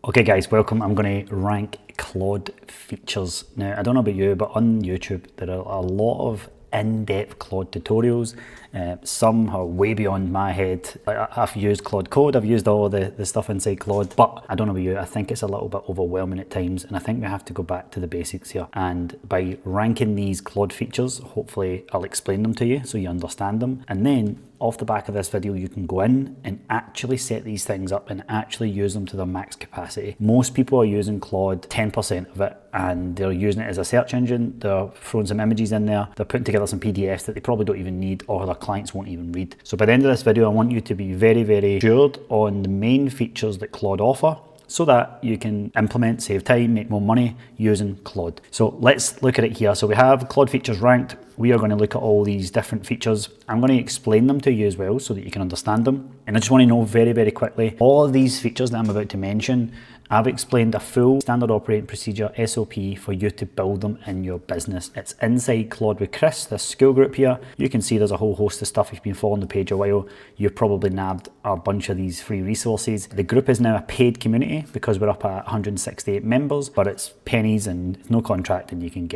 Okay guys, welcome. I'm going to rank Claude features. Now, I don't know about you, but on YouTube there are a lot of in-depth Claude tutorials. Some are way beyond my head. I've used Claude Code, I've used all the stuff inside Claude, but I don't know about you, I think it's a little bit overwhelming at times, and I think we have to go back to the basics here. And by ranking these Claude features, hopefully I'll explain them to you so you understand them. And then off the back of this video, you can go in and actually set these things up and actually use them to their max capacity. Most people are using Claude 10% of it, and they're using it as a search engine. They're throwing some images in there. They're putting together some PDFs that they probably don't even need, or their clients won't even read. So by the end of this video, I want you to be very, very assured on the main features that Claude offer, so that you can implement, save time, make more money using Claude. So let's look at it here. So we have Claude features ranked. We are going to look at all these different features. I'm going to explain them to you as well so that you can understand them. And I just want to know very, very quickly, all of these features that I'm about to mention, I've explained a full standard operating procedure, SOP, for you to build them in your business. It's inside Claude with Chris, this Skool group here. You can see there's a whole host of stuff. If you've been following the page a while, you've probably nabbed a bunch of these free resources. The group is now a paid community because we're up at 168 members, but it's pennies and it's no contract, and you can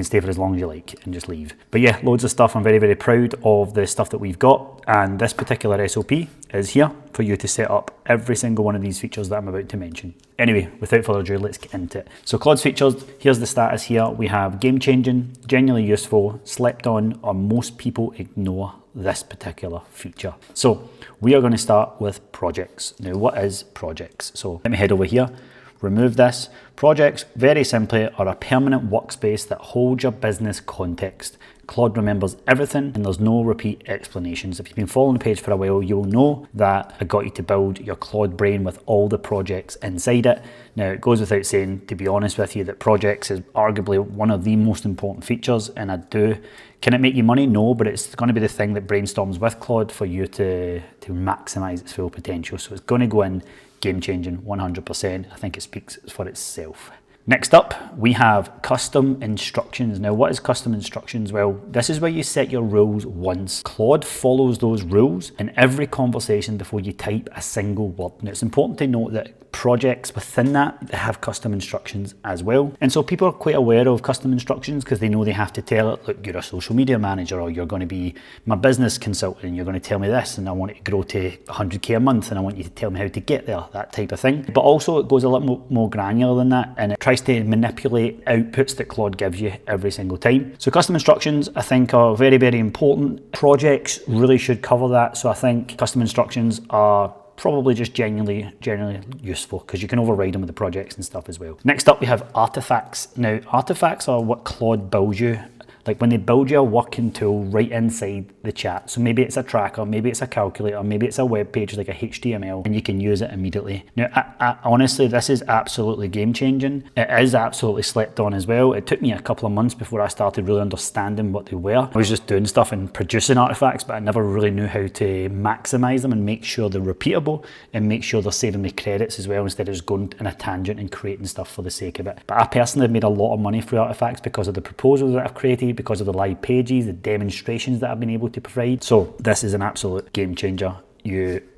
stay for as long as you like and just leave. But yeah, loads of stuff. I'm very, very proud of the stuff that we've got, and this particular SOP is here for you to set up every single one of these features that I'm about to mention. Anyway, without further ado, let's get into it. So Claude's features, here's the status here. We have game changing, genuinely useful, slept on, or most people ignore this particular feature. So we are going to start with projects. Now, what is projects? So let me head over here. Remove this. Projects, very simply, are a permanent workspace that holds your business context. Claude remembers everything and there's no repeat explanations. If you've been following the page for a while, you'll know that I got you to build your Claude brain with all the projects inside it. Now, it goes without saying, to be honest with you, that projects is arguably one of the most important features, and can it make you money? No, but it's going to be the thing that brainstorms with Claude for you to maximize its full potential. So it's going to go in game changing 100%. I think it speaks for itself. Next up, we have custom instructions. Now, what is custom instructions? Well, this is where you set your rules once. Claude follows those rules in every conversation before you type a single word. Now, it's important to note that projects within that, they have custom instructions as well. And so people are quite aware of custom instructions because they know they have to tell it, look, you're a social media manager, or you're going to be my business consultant, and you're going to tell me this, and I want it to grow to 100K a month, and I want you to tell me how to get there, that type of thing. But also it goes a little more granular than that, and it tries to manipulate outputs that Claude gives you every single time. So custom instructions, I think, are very, very important. Projects really should cover that. So I think custom instructions are probably just genuinely useful because you can override them with the projects and stuff as well. Next up, we have artifacts. Now, artifacts are what Claude builds you. Like when they build you a working tool right inside the chat. So maybe it's a tracker, maybe it's a calculator, maybe it's a web page like a HTML, and you can use it immediately. Now, I honestly, this is absolutely game changing. It is absolutely slept on as well. It took me a couple of months before I started really understanding what they were. I was just doing stuff and producing artifacts, but I never really knew how to maximize them and make sure they're repeatable and make sure they're saving me credits as well, instead of just going in a tangent and creating stuff for the sake of it. But I personally have made a lot of money through artifacts because of the proposals that I've created, because of the live pages, the demonstrations that I've been able to provide. So this is an absolute game changer.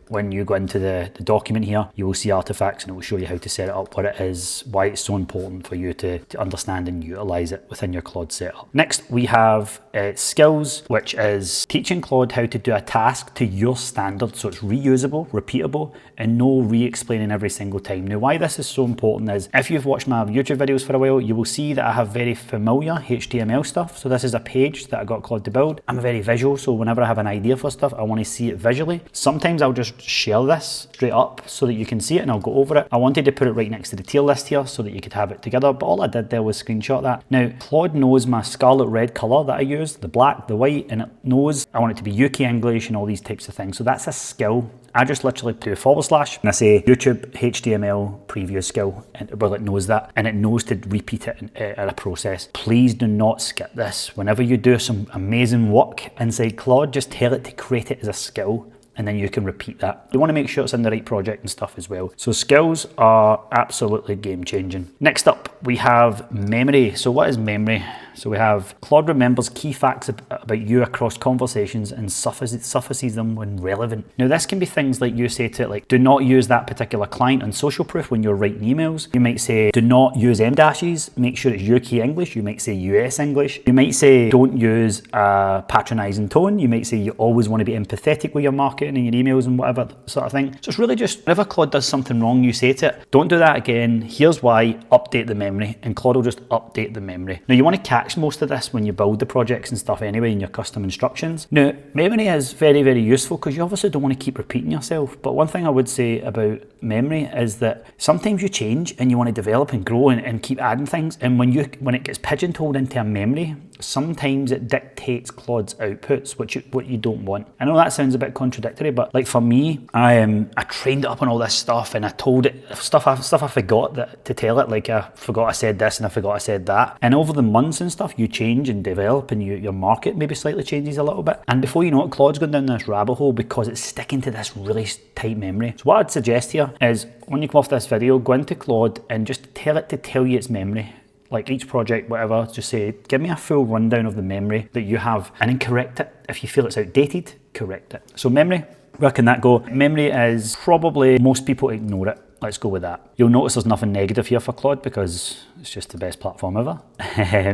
When you go into the document here, you will see artifacts, and it will show you how to set it up, what it is, why it's so important for you to understand and utilize it within your Claude setup. Next, we have skills, which is teaching Claude how to do a task to your standard, so it's reusable, repeatable, and no re-explaining every single time. Now, why this is so important is, if you've watched my YouTube videos for a while, you will see that I have very familiar HTML stuff. So this is a page that I got Claude to build. I'm very visual, so whenever I have an idea for stuff, I want to see it visually. Sometimes I'll just share this straight up so that you can see it, and I'll go over it. I wanted to put it right next to the tier list here so that you could have it together, but all I did there was screenshot that. Now, Claude knows my scarlet red color that I use, the black, the white, and it knows I want it to be UK English and all these types of things. So that's a skill. I just literally do a / and I say YouTube HTML preview skill, and well, it knows that, and it knows to repeat it in a process. Please do not skip this. Whenever you do some amazing work inside Claude, just tell it to create it as a skill, and then you can repeat that. You want to make sure it's in the right project and stuff as well. So skills are absolutely game changing. Next up, we have memory. So what is memory? So we have Claude remembers key facts about you across conversations and surfaces them when relevant. Now this can be things like you say to it, like, do not use that particular client on social proof when you're writing emails. You might say, do not use M dashes, make sure it's UK English. You might say US English. You might say, don't use a patronising tone. You might say you always want to be empathetic with your marketing and your emails and whatever sort of thing. So it's really just, whenever Claude does something wrong, you say to it, don't do that again. Here's why, update the memory. And Claude will just update the memory. Now you want to catch most of this when you build the projects and stuff anyway in your custom instructions. Now, memory is very, very useful because you obviously don't want to keep repeating yourself. But one thing I would say about memory is that sometimes you change and you want to develop and grow and keep adding things. And when it gets pigeonholed into a memory, sometimes it dictates Claude's outputs, what you don't want. I know that sounds a bit contradictory, but like for me, I trained it up on all this stuff and I told it stuff I forgot to tell it, like I forgot I said this and I forgot I said that. And over the months and stuff, you change and develop and your market maybe slightly changes a little bit. And before you know it, Claude's gone down this rabbit hole because it's sticking to this really tight memory. So what I'd suggest here is when you come off this video, go into Claude and just tell it to tell you its memory. Like each project, whatever, just say, give me a full rundown of the memory that you have and then correct it. If you feel it's outdated, correct it. So memory, where can that go? Memory is probably, most people ignore it. Let's go with that. You'll notice there's nothing negative here for Claude because it's just the best platform ever.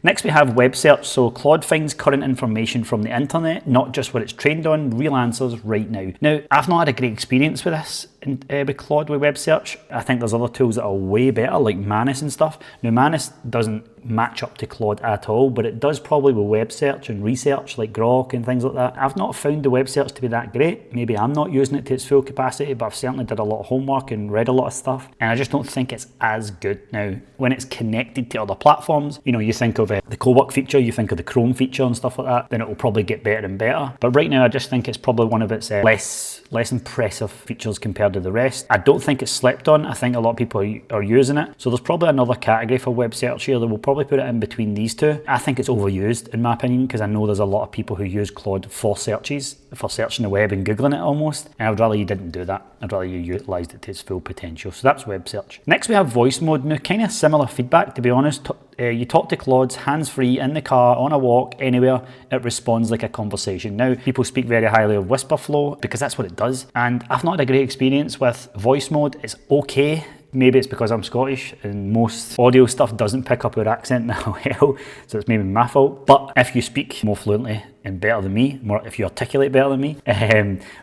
Next we have web search. So Claude finds current information from the internet, not just what it's trained on, real answers right now. Now, I've not had a great experience with this with Claude with web search. I think there's other tools that are way better, like Manus and stuff. Now Manus doesn't match up to Claude at all, but it does probably with web search and research like Grok and things like that. I've not found the web search to be that great. Maybe I'm not using it to its full capacity, but I've certainly did a lot of homework and read a lot of stuff, and I just don't think it's as good. Now, when it's connected to other platforms, you know, you think of the co-work feature, you think of the Chrome feature and stuff like that, then it will probably get better and better. But right now, I just think it's probably one of its less impressive features compared to the rest. I don't think it's slept on. I think a lot of people are using it. So there's probably another category for web search here that will probably put it in between these two. I think it's overused in my opinion because I know there's a lot of people who use Claude for searches, for searching the web and Googling it almost. And I would rather you didn't do that. I'd rather you utilised it to its full potential. So that's web search. Next we have voice mode. Now kind of similar feedback, to be honest. You talk to Claude's hands-free, in the car, on a walk, anywhere, it responds like a conversation. Now, people speak very highly of Whisperflow because that's what it does. And I've not had a great experience with voice mode. It's okay. Maybe it's because I'm Scottish and most audio stuff doesn't pick up our accent now, hell, so it's maybe my fault. But if you speak more fluently and better than me, if you articulate better than me,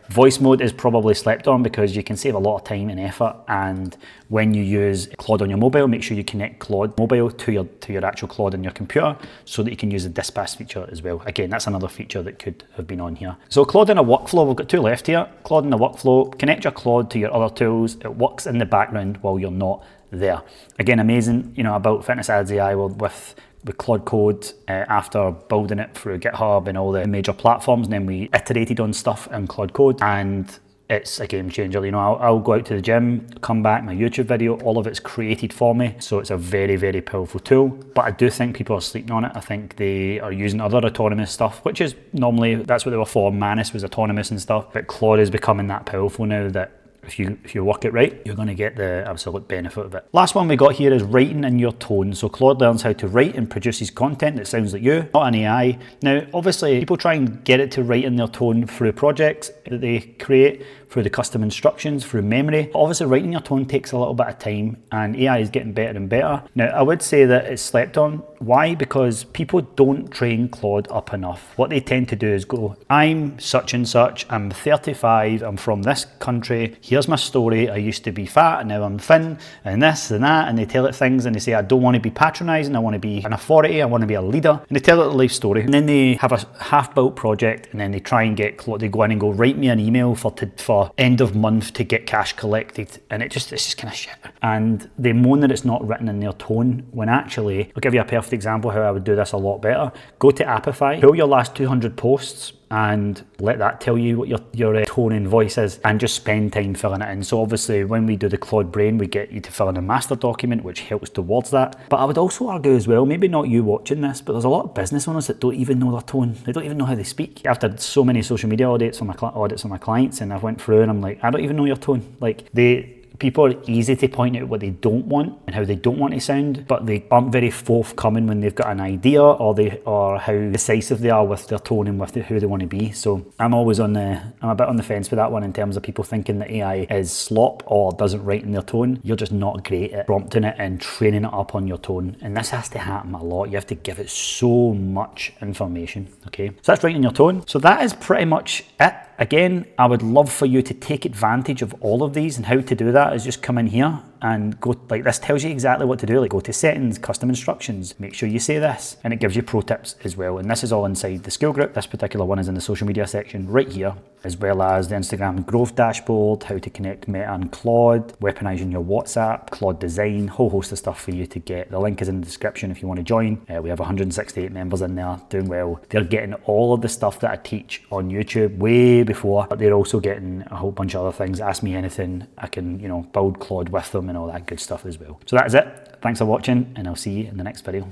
voice mode is probably slept on because you can save a lot of time and effort. And when you use Claude on your mobile, make sure you connect Claude mobile to your actual Claude on your computer so that you can use the dispatch feature as well. Again, that's another feature that could have been on here. So Claude in a workflow, we've got two left here. Claude in a workflow, connect your Claude to your other tools. It works in the background while you're not there. Again, amazing. You know, I built Fitness Ads AI with Claude Code after building it through GitHub and all the major platforms, and then we iterated on stuff in Claude Code, and it's a game changer. You know, I'll go out to the gym, come back, my YouTube video, all of it's created for me. So it's a very, very powerful tool. But I do think people are sleeping on it. I think they are using other autonomous stuff, which is normally, that's what they were for. Manus was autonomous and stuff, but Claude is becoming that powerful now that if you work it right, you're going to get the absolute benefit of it. Last one we got here is writing in your tone. So Claude learns how to write and produces content that sounds like you, not an AI. Now, obviously, people try and get it to write in their tone through projects that they create, through the custom instructions, through memory. Obviously, writing your tone takes a little bit of time, and AI is getting better and better. Now, I would say that it's slept on. Why? Because people don't train Claude up enough. What they tend to do is go, I'm such and such, I'm 35, I'm from this country, here's my story, I used to be fat and now I'm thin, and this and that, and they tell it things and they say, I don't want to be patronising, I want to be an authority, I want to be a leader, and they tell it a life story. And then they have a half-built project, and then they try and get Claude, they go in and go, write me an email for end of month to get cash collected, and it's just kind of shit. And they moan that it's not written in their tone, when actually, I'll give you a perfect example how I would do this a lot better. Go to Appify, pull your last 200 posts, and let that tell you what your tone and voice is, and just spend time filling it in. So obviously when we do the Claude Brain, we get you to fill in a master document, which helps towards that. But I would also argue as well, maybe not you watching this, but there's a lot of business owners that don't even know their tone. They don't even know how they speak. I've done so many social media audits on my clients, and I've went through and I'm like, I don't even know your tone. Like, People are easy to point out what they don't want and how they don't want to sound, but they aren't very forthcoming when they've got an idea, or how decisive they are with their tone and with who they want to be. So I'm a bit on the fence with that one in terms of people thinking that AI is slop or doesn't write in their tone. You're just not great at prompting it and training it up on your tone. And this has to happen a lot. You have to give it so much information, okay? So that's writing your tone. So that is pretty much it. Again, I would love for you to take advantage of all of these, and how to do that is just come in here and go, like, this tells you exactly what to do. Like, go to settings, custom instructions, make sure you say this, and it gives you pro tips as well. And this is all inside the Skool group. This particular one is in the social media section right here, as well as the Instagram growth dashboard, how to connect Meta and Claude, weaponizing your WhatsApp, Claude design, whole host of stuff for you to get. The link is in the description if you want to join. We have 168 members in there doing well. They're getting all of the stuff that I teach on YouTube way before, but they're also getting a whole bunch of other things. Ask me anything, I can, build Claude with them and all that good stuff as well. So that is it. Thanks for watching, and I'll see you in the next video.